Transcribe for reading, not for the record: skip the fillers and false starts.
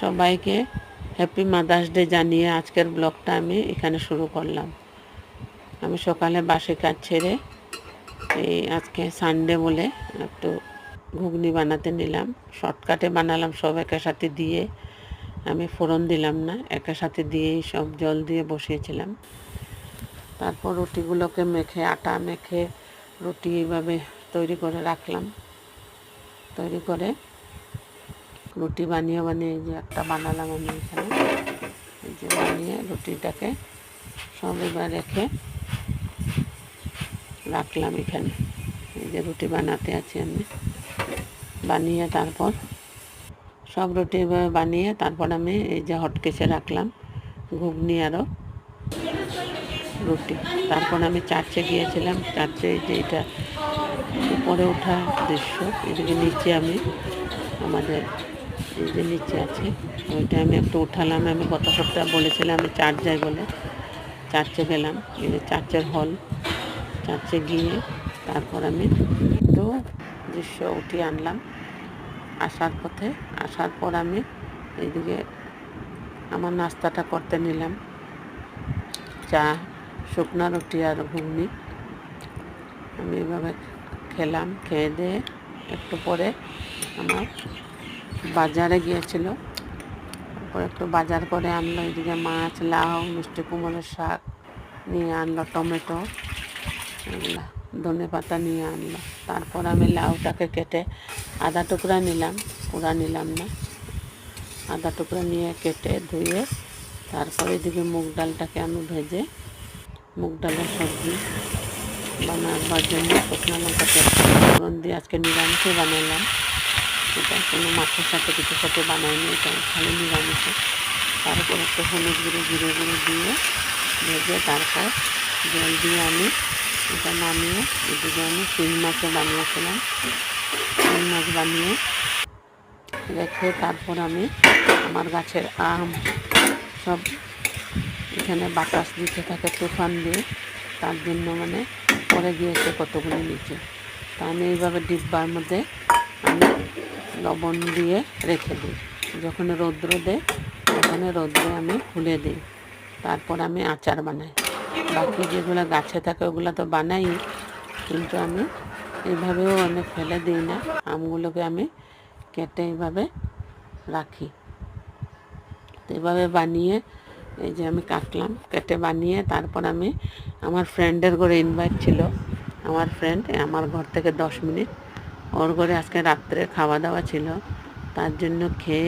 সবাইকে happy mother's day জানিয়ে আজকের ব্লগটা আমি এখানে শুরু করলাম। আমি সকালে বাসি কাজ ছেড়ে এই আজকে সানডে বলে একটু ঘুগনি বানাতে নিলাম। শর্টকাটে বানালাম, সব একের সাথে দিয়ে আমি ফোড়ন দিলাম না, একের সাথে দিয়েই সব জল দিয়ে বসিয়েছিলাম। তারপর রুটিগুলোকে মেখে, আটা মেখে রুটি এইভাবে তৈরি করে রাখলাম। তৈরি করে রুটি বানিয়ে এই যে একটা বানালাম আমি এখানে। এই যে বানিয়ে রুটিটাকে সব এবার রেখে রাখলাম এখানে। এই যে রুটি বানাতে আছি আমি, বানিয়ে তারপর সব রুটি এভাবে বানিয়ে তারপর আমি এই যে হটকেসে রাখলাম ঘুগনি আরও রুটি। তারপর আমি চার্চে গিয়েছিলাম। চার্চে যে এটা উপরে ওঠা দৃশ্য, এদিকে নিচে আমি আমাদের এই যে নিচে আছে ওইটা আমি একটু উঠালাম। আমি গত সপ্তাহে বলেছিলাম আমি চার্চ যাই বলে, চার্চে গেলাম। এই যে চার্চের হল, চার্চে গিয়ে তারপর আমি একটু দৃশ্য উঠিয়ে আনলাম। আসার পর আমি এইদিকে আমার নাস্তাটা করতে নিলাম। চা, শুকনা রুটি আর ঘুগনি আমি এভাবে খেলাম। খেয়ে দিয়ে একটু পরে আমার বাজারে গিয়েছিল, তারপর একটু বাজার করে আনলো। এদিকে মাছ, লাউ, মিষ্টি কুমড়োর শাক নিয়ে আনলো, টমেটো, এগুলা ধনে পাতা নিয়ে আনলো। তারপর আমি লাউটাকে কেটে আধা টুকরা নিলাম, পুরা নিলাম না, আধা টুকরা নিয়ে কেটে ধুয়ে তারপর এদিকে মুগ ডালটাকে আমি ভেজে মুগ ডালের সবজি বানাবার জন্য শুকনো লঙ্কা ফোড়ন দিয়ে আজকে নিরামিষে বানালাম। এটা কোনো মাছের সাথে কিছু সাথে বানাইনি, এটা খালি নিরামিষে। তারপর একটু হলুদ গুঁড়ো, জিরে গুঁড়ো দিয়ে ভেজে তারপর জল দিয়ে আমি এটা নামিয়ে এদিকে আমি শিং মাছও বানিয়েছিলাম। শিং মাছ বানিয়ে রেখে তারপর আমি আমার গাছের আম সব এখানে বাতাস দিতে থাকে তুফান দিয়ে, তার জন্য পড়ে গিয়েছে কতগুলো নিচে। তা আমি এইভাবে ডিব্বার মধ্যে আমি লবণ দিয়ে রেখে দিই। যখন রৌদ্র দেয় তখন রৌদ্রে আমি খুলে দিই। তারপর আমি আচার বানাই। বাকি যেগুলো গাছে থাকে ওগুলো তো বানাই, কিন্তু আমি এইভাবেও অনেক ফেলে দিই না। আমগুলোকে আমি কেটে এইভাবে রাখি। তো এভাবে বানিয়ে এই যে আমি কাটলাম, কেটে বানিয়ে তারপর আমি আমার ফ্রেন্ডের ঘরে ইনভাইট ছিল। আমার ফ্রেন্ড আমার ঘর থেকে 10 মিনিট, ওর ঘরে আজকে রাত্রে খাওয়া দাওয়া ছিল, তার জন্য খেয়ে